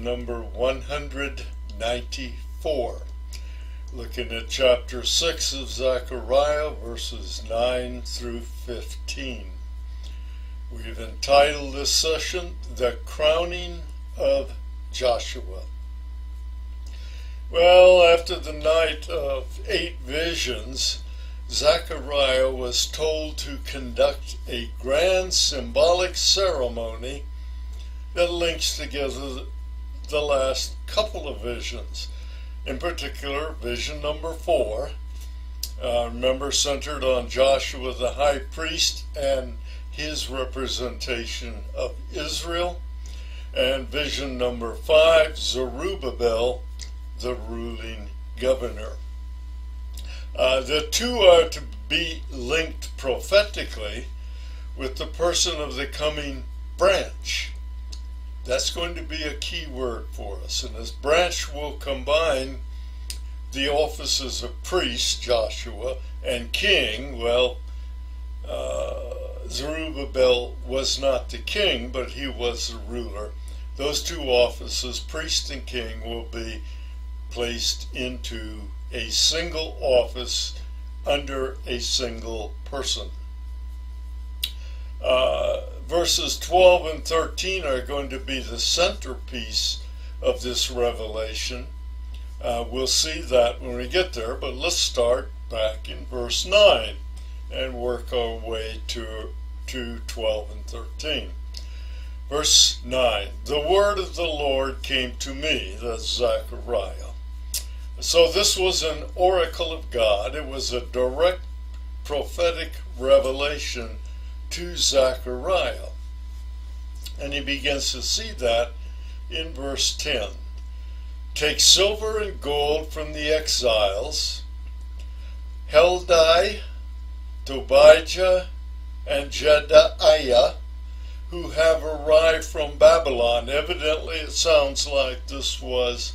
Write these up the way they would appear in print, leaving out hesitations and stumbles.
vision number 194. Looking at chapter 6 of Zechariah, verses 9 through 15. We've entitled this session, The Crowning of Joshua. Well, after the night of 8 visions, Zechariah was told to conduct a grand symbolic ceremony that links together the last couple of visions. In particular, vision number 4, remember, centered on Joshua the high priest and his representation of Israel. And vision number 5, Zerubbabel, the ruling governor. The two are to be linked prophetically with the person of the coming branch. That's going to be a key word for us. And this branch will combine the offices of priest, Joshua, and king. Well, Zerubbabel was not the king, but he was the ruler. Those two offices, priest and king, will be placed into a single office under a single person. Verses 12 and 13 are going to be the centerpiece of this revelation. We'll see that when we get there, but let's start back in verse 9 and work our way to 12 and 13. Verse 9, the word of the Lord came to me, that's Zechariah. So this was an oracle of God. It was a direct prophetic revelation to Zechariah. And he begins to see that in verse 10. Take silver and gold from the exiles, Heldai, Tobijah, and Jedaiah, who have arrived from Babylon. Evidently, it sounds like this was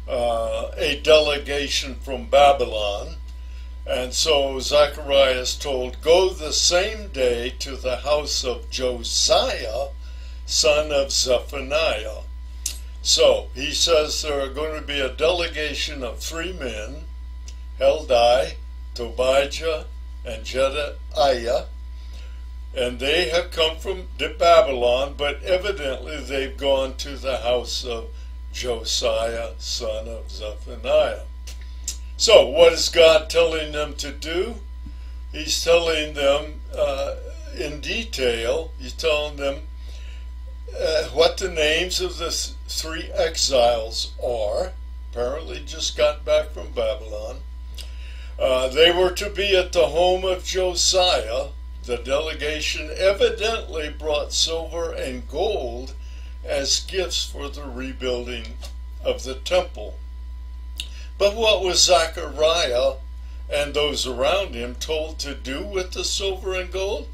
a delegation from Babylon. And so Zechariah is told, go the same day to the house of Josiah, son of Zephaniah. So he says there are going to be a delegation of 3 men, Heldai, Tobijah, and Jedaiah, and they have come from Babylon, but evidently they've gone to the house of Josiah, son of Zephaniah. So what is God telling them to do? He's telling them in detail, he's telling them what the names of the 3 exiles are. Apparently just got back from Babylon. They were to be at the home of Josiah. The delegation evidently brought silver and gold as gifts for the rebuilding of the temple. But what was Zechariah and those around him told to do with the silver and gold?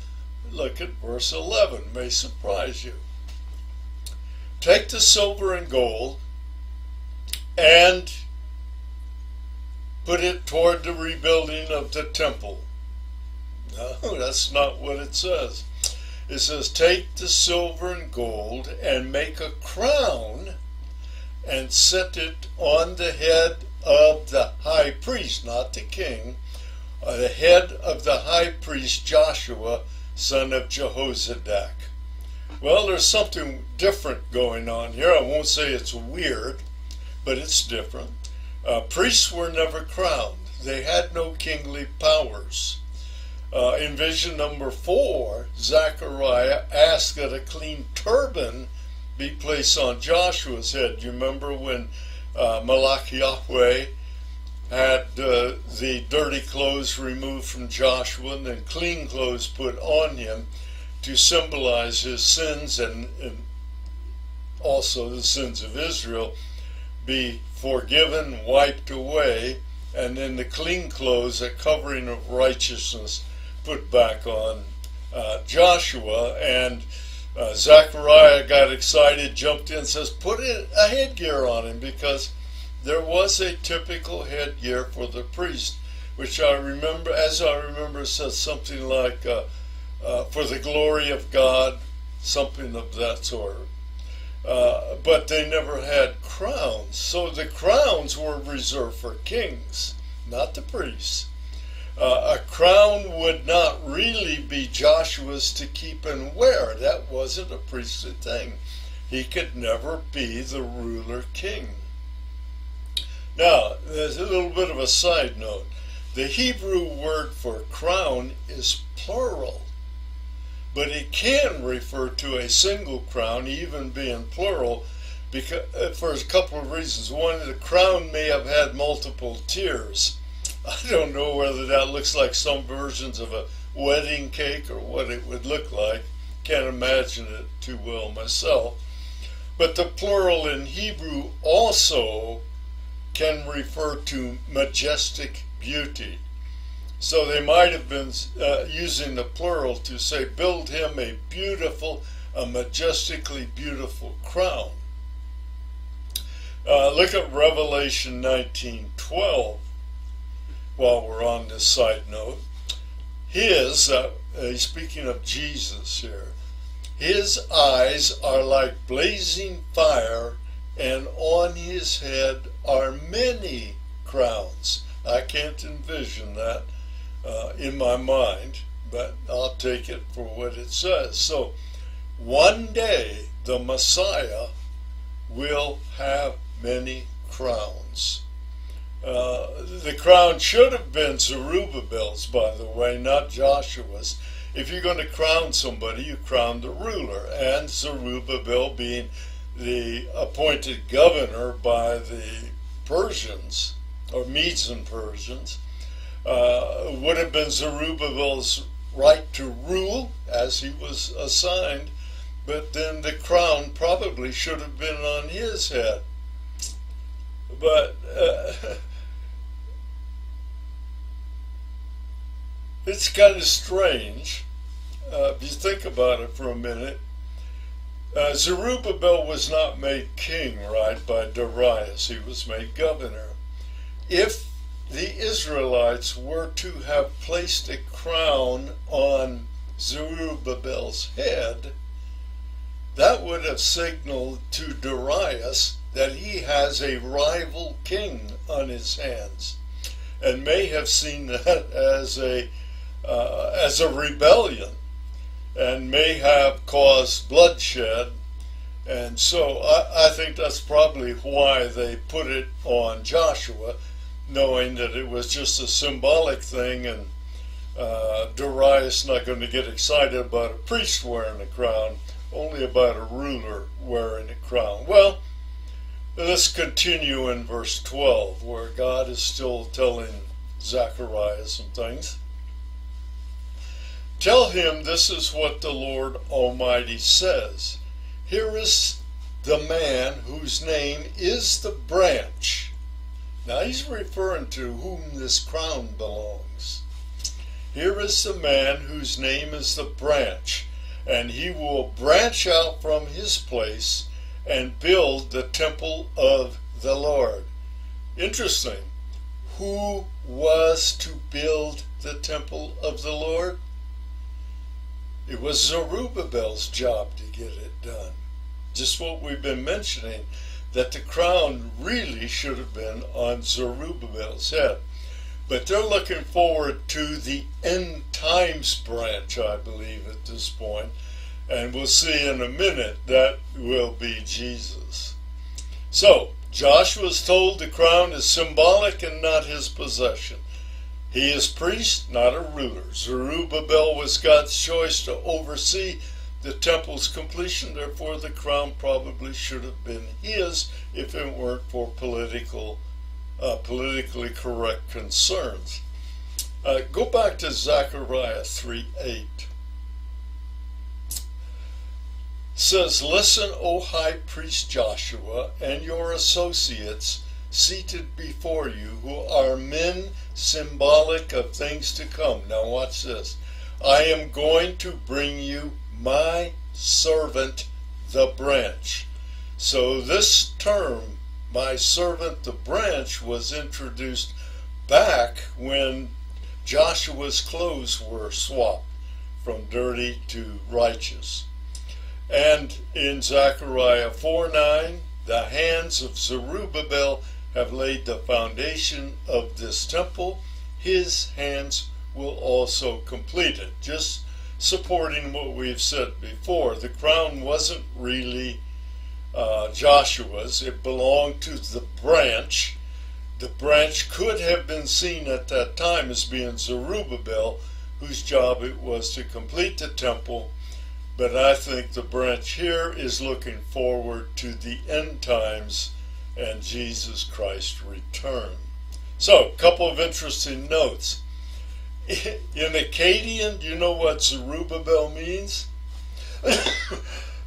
Look at verse 11, it may surprise you. Take the silver and gold and put it toward the rebuilding of the temple. No, that's not what it says. It says, take the silver and gold and make a crown and set it on the head of the high priest, not the king, the head of the high priest Joshua, son of Jehozadak. Well, there's something different going on here. I won't say it's weird, but it's different. Priests were never crowned. They had no kingly powers. In vision number 4, Zechariah asked that a clean turban be placed on Joshua's head. You remember when Malach Yahweh had the dirty clothes removed from Joshua and then clean clothes put on him to symbolize his sins and also the sins of Israel be forgiven, wiped away, and then the clean clothes, a covering of righteousness, put back on Joshua. And Zechariah got excited, jumped in, says, put a headgear on him, because there was a typical headgear for the priest, which I remember, says something like, for the glory of God, something of that sort. but they never had crowns. So the crowns were reserved for kings, not the priests. A crown would not really be Joshua's to keep and wear. That wasn't a priestly thing. He could never be the ruler king. Now, there's a little bit of a side note. The Hebrew word for crown is plural, but it can refer to a single crown, even being plural, because, for a couple of reasons. One, the crown may have had multiple tiers. I don't know whether that looks like some versions of a wedding cake or what it would look like. Can't imagine it too well myself. But the plural in Hebrew also can refer to majestic beauty. So they might have been using the plural to say, build him a beautiful, a majestically beautiful crown. Look at Revelation 19:12 while we're on this side note. He's speaking of Jesus here, his eyes are like blazing fire, and on his head are many crowns. I can't envision that in my mind, but I'll take it for what it says. So one day the Messiah will have many crowns. The crown should have been Zerubbabel's, by the way, not Joshua's. If you're going to crown somebody, you crown the ruler, and Zerubbabel, being the appointed governor by the Persians, or Medes and Persians, would have been Zerubbabel's right to rule as he was assigned, but then the crown probably should have been on his head. But it's kind of strange if you think about it for a minute. Zerubbabel was not made king, right, by Darius. He was made governor. If the Israelites were to have placed a crown on Zerubbabel's head, that would have signaled to Darius that he has a rival king on his hands, and may have seen that as a rebellion, and may have caused bloodshed. And so I think that's probably why they put it on Joshua, knowing that it was just a symbolic thing, and Darius not going to get excited about a priest wearing a crown, only about a ruler wearing a crown. Well, let's continue in verse 12, where God is still telling Zechariah some things. Tell him this is what the Lord Almighty says. Here is the man whose name is the branch. Now he's referring to whom this crown belongs. Here is the man whose name is the branch, and he will branch out from his place and build the temple of the Lord. Interesting. Who was to build the temple of the Lord? It was Zerubbabel's job to get it done. Just what we've been mentioning, that the crown really should have been on Zerubbabel's head. But they're looking forward to the end times branch, I believe, at this point. And we'll see in a minute that will be Jesus. So, Joshua's told the crown is symbolic and not his possession. He is priest, not a ruler. Zerubbabel was God's choice to oversee the temple's completion. Therefore, the crown probably should have been his if it weren't for politically correct concerns. Go back to Zechariah 3:8. It says, listen, O high priest Joshua, and your associates seated before you, who are men symbolic of things to come. Now watch this. I am going to bring you my servant, the branch. So this term, my servant, the branch, was introduced back when Joshua's clothes were swapped from dirty to righteous. And in Zechariah 4:9, the hands of Zerubbabel have laid the foundation of this temple. His hands will also complete it. Just supporting what we've said before. The crown wasn't really Joshua's. It belonged to the branch. The branch could have been seen at that time as being Zerubbabel, whose job it was to complete the temple. But I think the branch here is looking forward to the end times and Jesus Christ's return. So, a couple of interesting notes. In Akkadian, do you know what Zerubbabel means?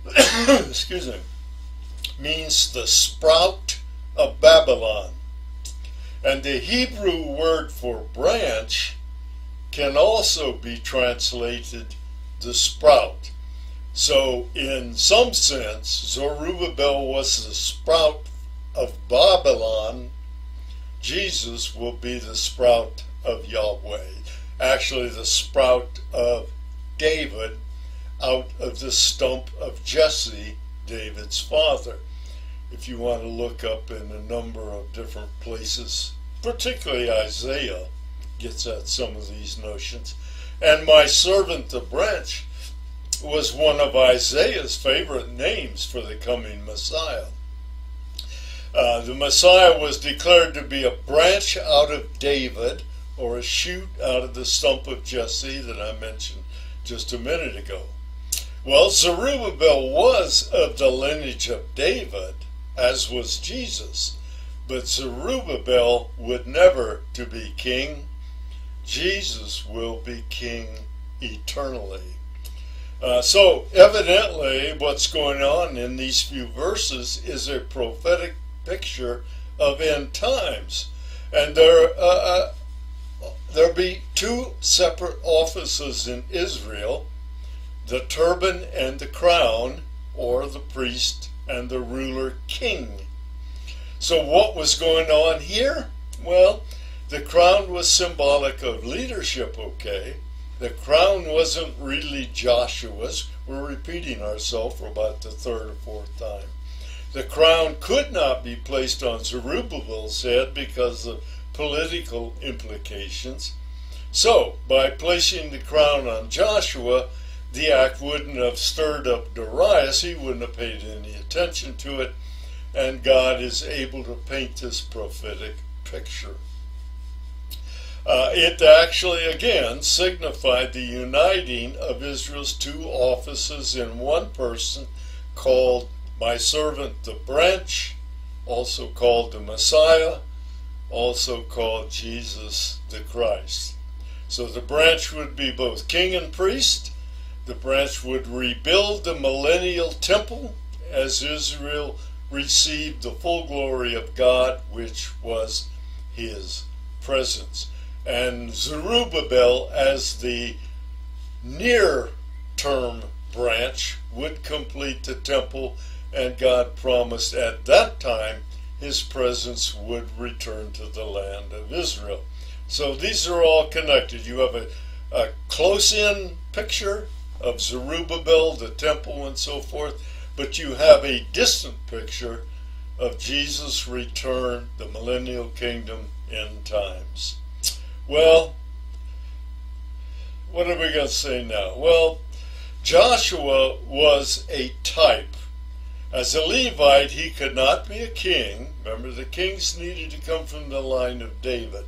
Excuse me. Means the sprout of Babylon. And the Hebrew word for branch can also be translated the sprout. So in some sense, Zerubbabel was the sprout of Babylon. Jesus will be the sprout of Yahweh. Actually, the sprout of David out of the stump of Jesse, David's father. If you want to look up in a number of different places, particularly Isaiah gets at some of these notions. And my servant the branch was one of Isaiah's favorite names for the coming Messiah. The Messiah was declared to be a branch out of David, or a shoot out of the stump of Jesse that I mentioned just a minute ago. Well, Zerubbabel was of the lineage of David, as was Jesus, but Zerubbabel would never to be king. Jesus will be king eternally. So evidently what's going on in these few verses is a prophetic picture of end times. And there'll be two separate offices in Israel, the turban and the crown, or the priest and the ruler king. So what was going on here? Well, the crown was symbolic of leadership, okay? The crown wasn't really Joshua's. We're repeating ourselves for about the third or fourth time. The crown could not be placed on Zerubbabel's head because of political implications. So, by placing the crown on Joshua, the act wouldn't have stirred up Darius. He wouldn't have paid any attention to it. And God is able to paint this prophetic picture. It actually, again, signified the uniting of Israel's two offices in one person, called my servant the branch, also called the Messiah, also called Jesus the Christ. So the branch would be both king and priest. The branch would rebuild the millennial temple as Israel received the full glory of God, which was his presence. And Zerubbabel, as the near-term branch, would complete the temple, and God promised at that time his presence would return to the land of Israel. So these are all connected. You have a close-in picture of Zerubbabel, the temple, and so forth, but you have a distant picture of Jesus' return, the millennial kingdom, end times. Well, what are we going to say now? Well, Joshua was a type. As a Levite, he could not be a king. Remember, the kings needed to come from the line of David.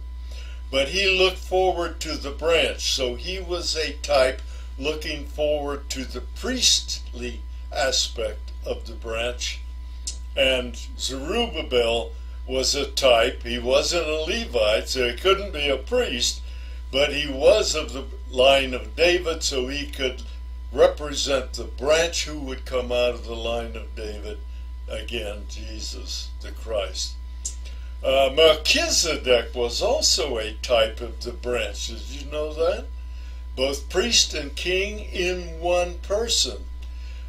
But he looked forward to the branch, so he was a type looking forward to the priestly aspect of the branch. And Zerubbabel was a type. He wasn't a Levite, so he couldn't be a priest, but he was of the line of David, so he could represent the branch who would come out of the line of David, again, Jesus the Christ. Melchizedek was also a type of the branch. Did you know that? Both priest and king in one person.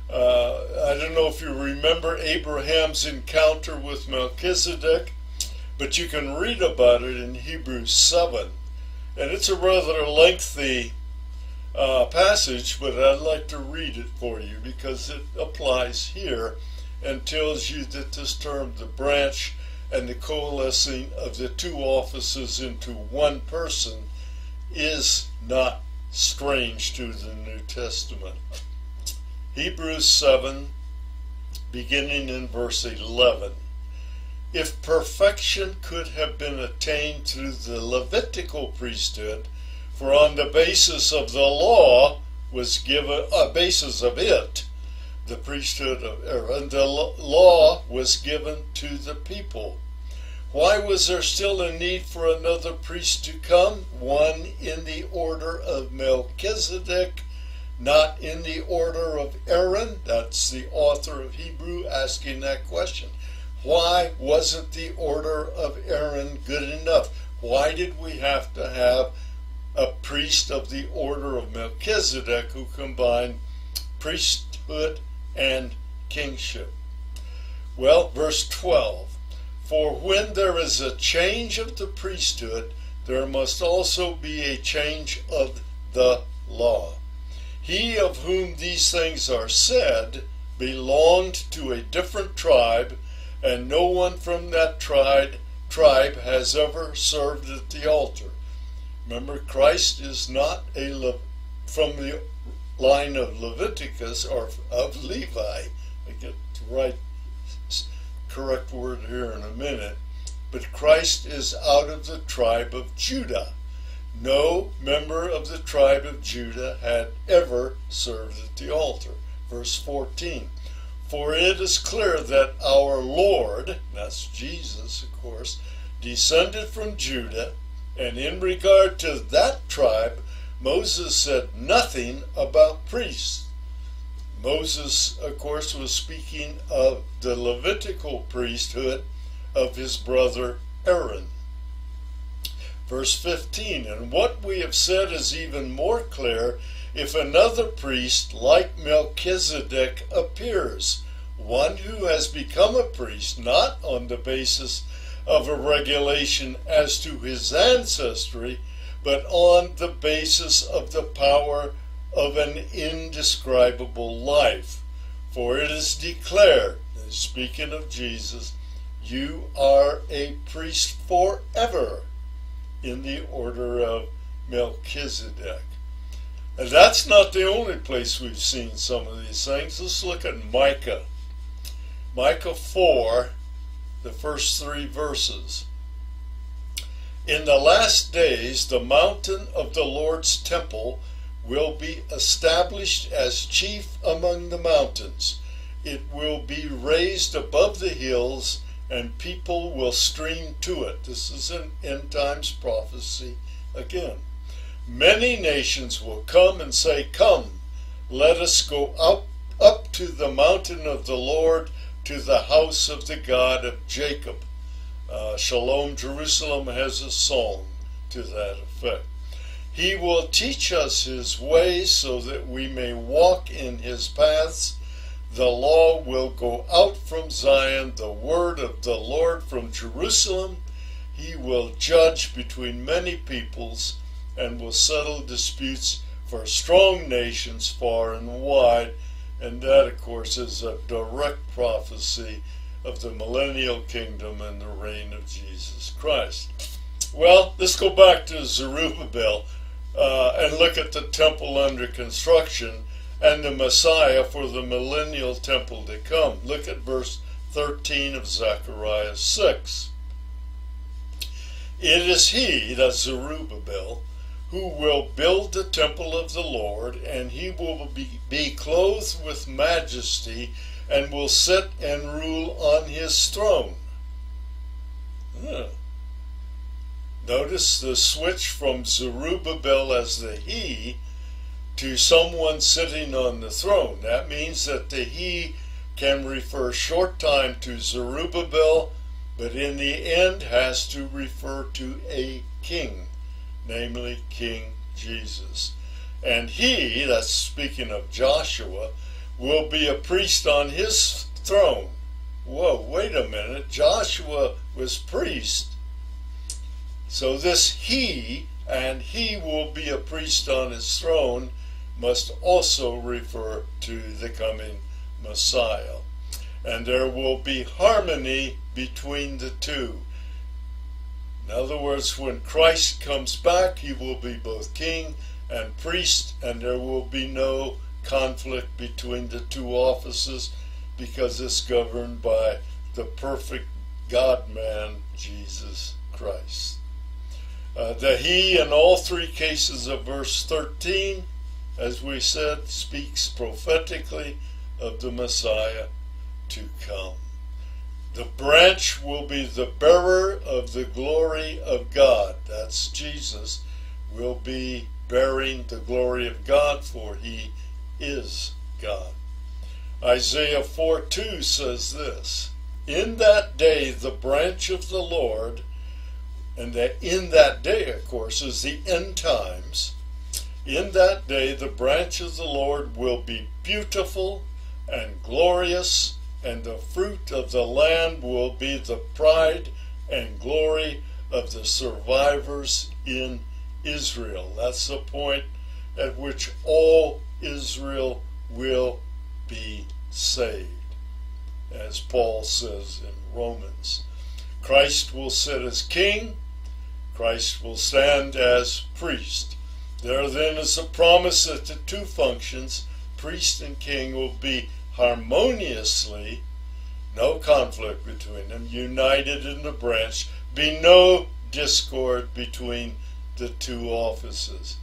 I don't know if you remember Abraham's encounter with Melchizedek, but you can read about it in Hebrews 7. And it's a rather lengthy passage, but I'd like to read it for you because it applies here and tells you that this term, the branch and the coalescing of the two offices into one person, is not strange to the New Testament. Hebrews 7, beginning in verse 11. If perfection could have been attained through the Levitical priesthood, for on the basis of the law was given, basis of it, the priesthood of Aaron, the law was given to the people. Why was there still a need for another priest to come? One in the order of Melchizedek, not in the order of Aaron. That's the author of Hebrew asking that question. Why wasn't the order of Aaron good enough? Why did we have to have a priest of the order of Melchizedek who combined priesthood and kingship? Well, verse 12. For when there is a change of the priesthood, there must also be a change of the law. He of whom these things are said belonged to a different tribe, and no one from that tribe has ever served at the altar. Remember, Christ is not from the line of Leviticus or of Levi. I get the right correct word here in a minute. But Christ is out of the tribe of Judah. No member of the tribe of Judah had ever served at the altar. Verse 14. For it is clear that our Lord, that's Jesus, of course, descended from Judah, and in regard to that tribe, Moses said nothing about priests. Moses, of course, was speaking of the Levitical priesthood of his brother Aaron. Verse 15, and what we have said is even more clear if another priest like Melchizedek appears, one who has become a priest not on the basis of a regulation as to his ancestry, but on the basis of the power of an indescribable life. For it is declared, speaking of Jesus, you are a priest forever in the order of Melchizedek. And that's not the only place we've seen some of these things. Let's look at Micah. Micah 4, the first 3 verses. In the last days, the mountain of the Lord's temple will be established as chief among the mountains. It will be raised above the hills, and people will stream to it. This is an end times prophecy again. Many nations will come and say, come, let us go up to the mountain of the Lord, to the house of the God of Jacob. Shalom Jerusalem has a song to that effect. He will teach us his ways so that we may walk in his paths. The law will go out from Zion, the word of the Lord from Jerusalem. He will judge between many peoples and will settle disputes for strong nations far and wide. And that, of course, is a direct prophecy of the millennial kingdom and the reign of Jesus Christ. Well, let's go back to Zerubbabel and look at the temple under construction and the Messiah for the millennial temple to come. Look at verse 13 of Zechariah 6. It is he, that's Zerubbabel, who will build the temple of the Lord, and he will be clothed with majesty and will sit and rule on his throne. Notice the switch from Zerubbabel as the he to someone sitting on the throne. That means that the he can refer short time to Zerubbabel, but in the end has to refer to a king, namely King Jesus. And he, that's speaking of Joshua, will be a priest on his throne. Whoa, wait a minute. Joshua was priest. So this he, and he will be a priest on his throne, must also refer to the coming Messiah. And there will be harmony between the two. In other words, when Christ comes back, he will be both king and priest, and there will be no conflict between the two offices, because it's governed by the perfect God-man, Jesus Christ. The he in all three cases of verse 13, as we said, speaks prophetically of the Messiah to come. The branch will be the bearer of the glory of God. That's Jesus, will be bearing the glory of God, for he is God. Isaiah 4:2 says this, in that day the branch of the Lord, and that in that day, of course, is the end times. In that day the branch of the Lord will be beautiful and glorious, and the fruit of the land will be the pride and glory of the survivors in Israel. That's the point at which all Israel will be saved, as Paul says in Romans. Christ will sit as king. Christ will stand as priest. There then is a promise that the two functions, priest and king, will be harmoniously, no conflict between them, united in the branch, be no discord between the two offices.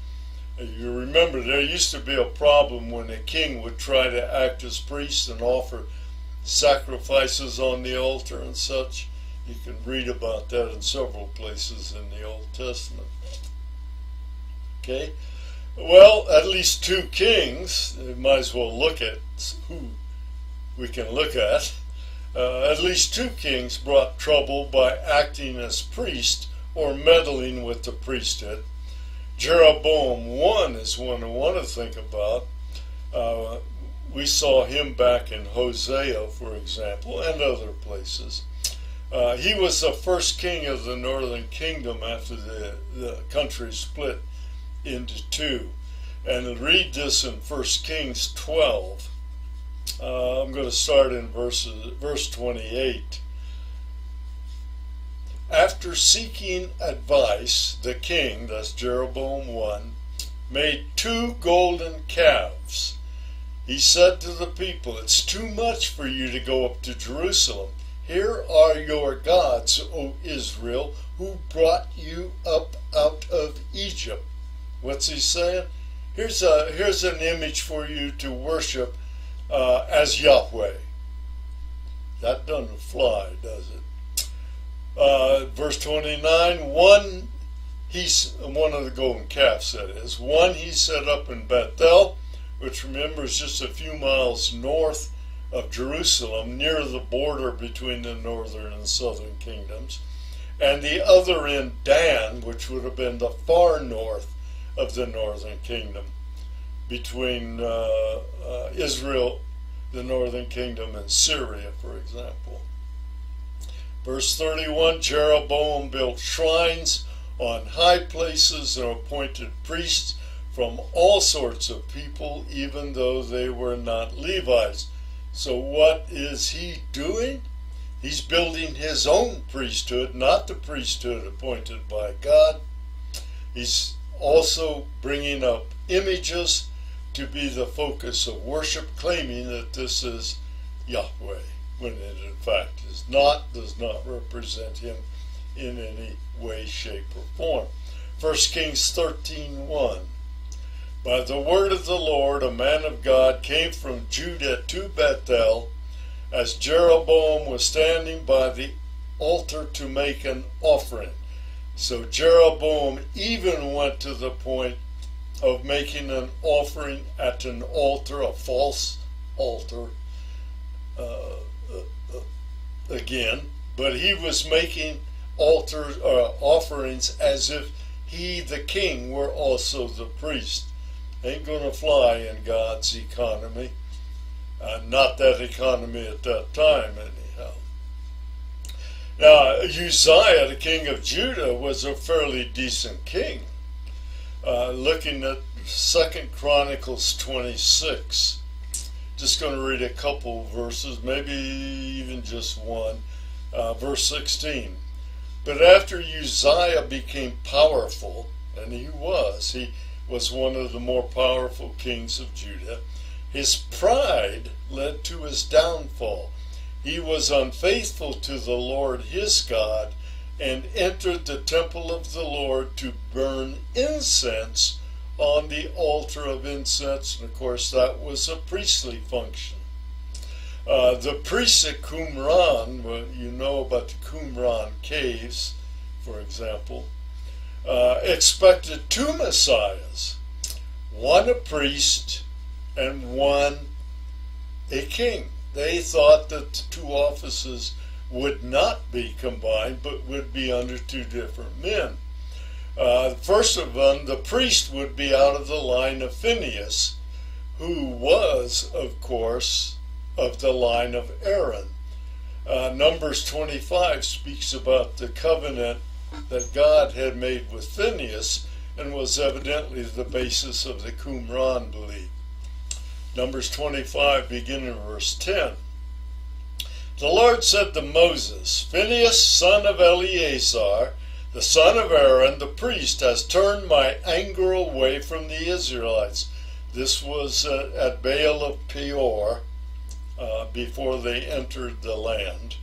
You remember, there used to be a problem when a king would try to act as priest and offer sacrifices on the altar and such. You can read about that in several places in the Old Testament. Okay? Well, at least two kings, you might as well look at who we can look at. At least two kings brought trouble by acting as priest or meddling with the priesthood. Jeroboam I is one I want to think about. We saw him back in Hosea, for example, and other places. He was the first king of the northern kingdom after the country split into two. And read this in 1 Kings 12. I'm going to start in verse 28. After seeking advice, the king, that's Jeroboam I, made 2 golden calves. He said to the people, it's too much for you to go up to Jerusalem. Here are your gods, O Israel, who brought you up out of Egypt. What's he saying? Here's an image for you to worship as Yahweh. That doesn't fly, does it? Verse 29, one of the golden calves, that is, one he set up in Bethel, which remember is just a few miles north of Jerusalem, near the border between the northern and southern kingdoms, and the other in Dan, which would have been the far north of the northern kingdom, between Israel, the northern kingdom, and Syria, for example. Verse 31, Jeroboam built shrines on high places and appointed priests from all sorts of people, even though they were not Levites. So what is he doing? He's building his own priesthood, not the priesthood appointed by God. He's also bringing up images to be the focus of worship, claiming that this is Yahweh, when it in fact is not, does not represent him in any way, shape, or form. 1 Kings 13:1. By the word of the Lord, a man of God came from Judah to Bethel, as Jeroboam was standing by the altar to make an offering. So Jeroboam even went to the point of making an offering at an altar, a false altar, again, but he was making offerings as if he, the king, were also the priest. Ain't going to fly in God's economy. Not that economy at that time, anyhow. Now, Uzziah, the king of Judah, was a fairly decent king. Looking at 2 Chronicles 26. Just going to read a couple verses, maybe even just one. Verse 16. But after Uzziah became powerful, and he was one of the more powerful kings of Judah, his pride led to his downfall. He was unfaithful to the Lord his God, and entered the temple of the Lord to burn incense on the altar of incense. And of course that was a priestly function. The priests at Qumran, well, you know about the Qumran caves, for example, expected two messiahs, one a priest and one a king. They thought that the two offices would not be combined, but would be under two different men. First of them, the priest would be out of the line of Phinehas, who was, of course, of the line of Aaron. Numbers 25 speaks about the covenant that God had made with Phinehas, and was evidently the basis of the Qumran belief. Numbers 25, beginning in verse 10. The Lord said to Moses, Phinehas, son of Eleazar, the son of Aaron, the priest, has turned my anger away from the Israelites. This was at Baal of Peor, before they entered the land.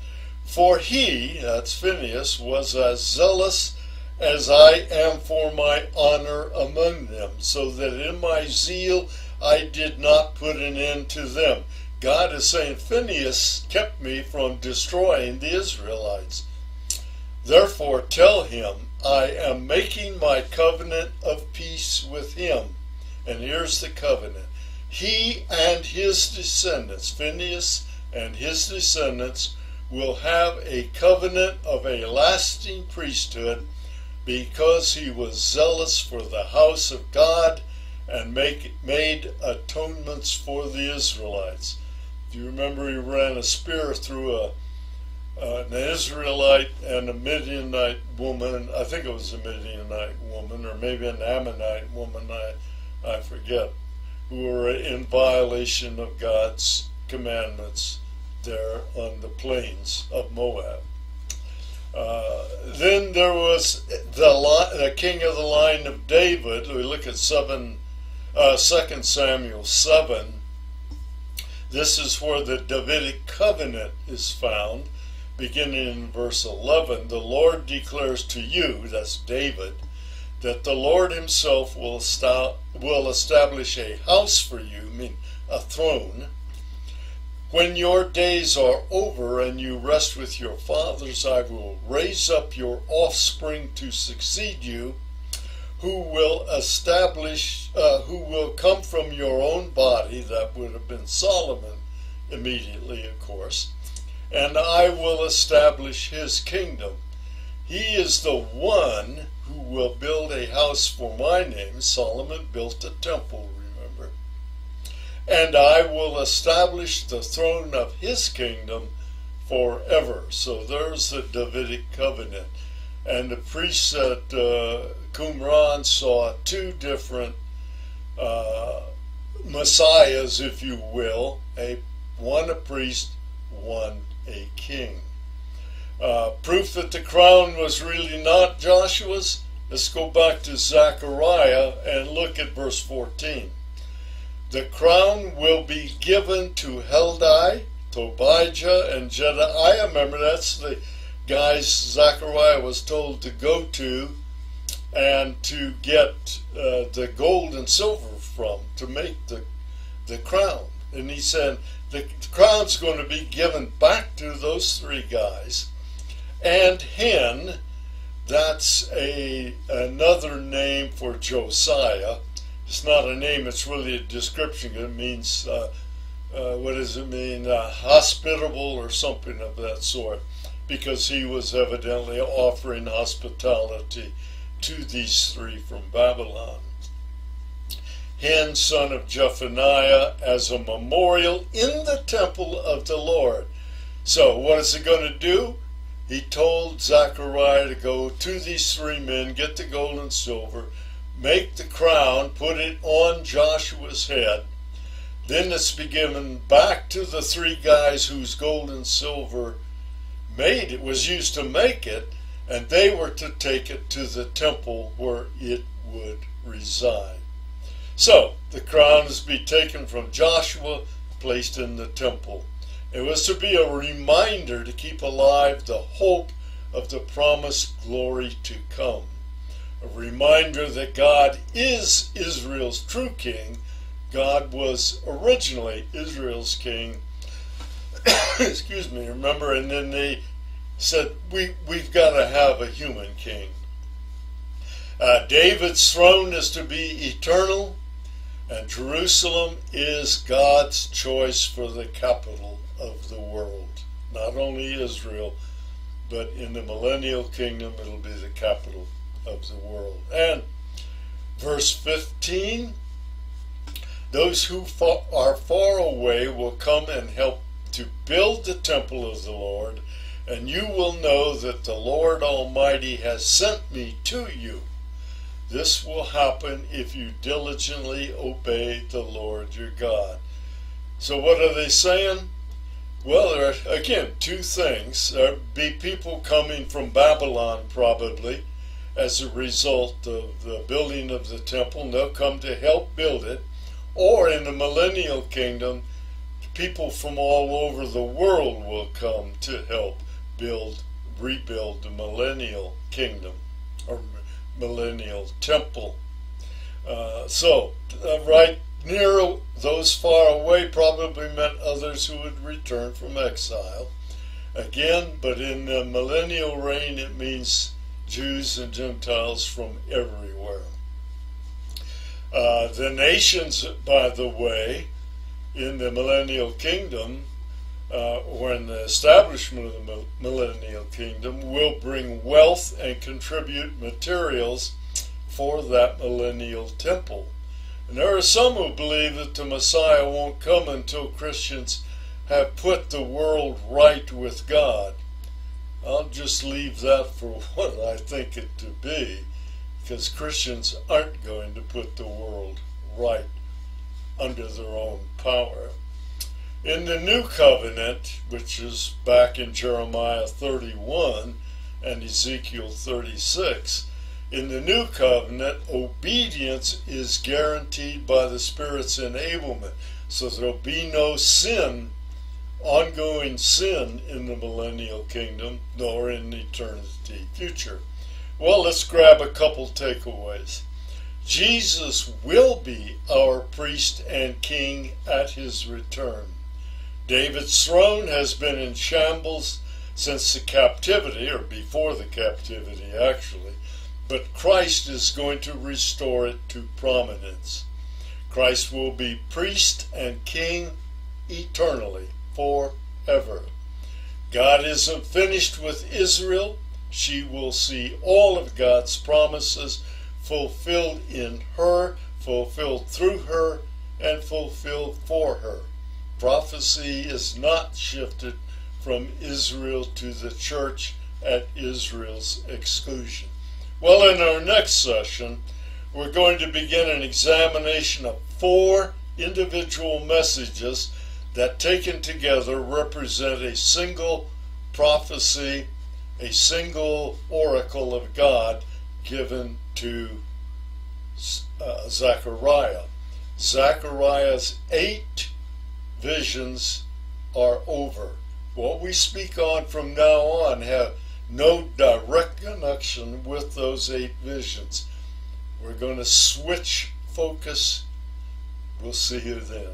For he, that's Phinehas, was as zealous as I am for my honor among them, so that in my zeal I did not put an end to them. God is saying, Phinehas kept me from destroying the Israelites. Therefore tell him, I am making my covenant of peace with him. And here's the covenant. He and his descendants, Phinehas and his descendants, will have a covenant of a lasting priesthood, because he was zealous for the house of God and made atonements for the Israelites. If you remember, he ran a spear through an Israelite and a Midianite woman. I think it was a Midianite woman, or maybe an Ammonite woman, I forget, who were in violation of God's commandments there on the plains of Moab. Then there was the king of the line of David. We look at 2 Samuel 7. This is where the Davidic Covenant is found, beginning in verse 11. The Lord declares to you, that's David, that the Lord himself will establish a house for you, mean a throne. When your days are over and you rest with your fathers, I will raise up your offspring to succeed you, who will come from your own body. That would have been Solomon immediately, of course. And I will establish his kingdom. He is the one who will build a house for my name. Solomon built a temple, remember. And I will establish the throne of his kingdom forever. So there's the Davidic covenant. And the priests at Qumran saw two different messiahs, if you will, one a priest, one a king. Proof that the crown was really not Joshua's. Let's go back to Zechariah and look at verse 14. The crown will be given to Heldai, Tobijah, and Jedaiah. Remember, that's the guys Zechariah was told to go to and to get the gold and silver from to make the crown. And he said the crown's going to be given back to those three guys. And Hen, that's another name for Josiah. It's not a name, it's really a description. It means, what does it mean? Hospitable or something of that sort, because he was evidently offering hospitality to these three from Babylon. Hen, son of Jephaniah, as a memorial in the temple of the Lord. So what is it going to do? He told Zechariah to go to these three men, get the gold and silver, make the crown, put it on Joshua's head. Then it's be given back to the three guys whose gold and silver was used to make it, and they were to take it to the temple where it would reside. So the crown is to be taken from Joshua, placed in the temple. It was to be a reminder to keep alive the hope of the promised glory to come. A reminder that God is Israel's true king. God was originally Israel's king. Excuse me, remember? And then they said, we've got to have a human king. David's throne is to be eternal, and Jerusalem is God's choice for the capital of the world. Not only Israel, but in the millennial kingdom, it'll be the capital of the world. And verse 15, those who are far away will come and help to build the temple of the Lord, and you will know that the Lord Almighty has sent me to you. This will happen if you diligently obey the Lord your God. So what are they saying? Well, there are, again, two things. There will be people coming from Babylon, probably, as a result of the building of the temple, and they'll come to help build it. Or in the millennial kingdom, people from all over the world will come to help rebuild the millennial kingdom, or millennial temple. Right near those far away probably meant others who would return from exile. Again, but in the millennial reign it means Jews and Gentiles from everywhere. The nations, by the way, in the millennial kingdom, or in the establishment of the millennial kingdom, will bring wealth and contribute materials for that millennial temple. And there are some who believe that the Messiah won't come until Christians have put the world right with God. I'll just leave that for what I think it to be, because Christians aren't going to put the world right under their own power. In the New Covenant, which is back in Jeremiah 31 and Ezekiel 36, in the New Covenant, obedience is guaranteed by the Spirit's enablement. So there'll be no sin, ongoing sin in the millennial kingdom, nor in eternity future. Well, let's grab a couple takeaways. Jesus will be our priest and king at his return. David's throne has been in shambles since the captivity, or before the captivity actually, but Christ is going to restore it to prominence. Christ will be priest and king eternally, forever. God isn't finished with Israel. She will see all of God's promises fulfilled in her, fulfilled through her, and fulfilled for her. Prophecy is not shifted from Israel to the church at Israel's exclusion. Well, in our next session, we're going to begin an examination of 4 individual messages that, taken together, represent a single prophecy, a single oracle of God given to Zechariah. Zechariah's 8 visions are over. What we speak on from now on have no direct connection with those 8 visions. We're going to switch focus. We'll see you then.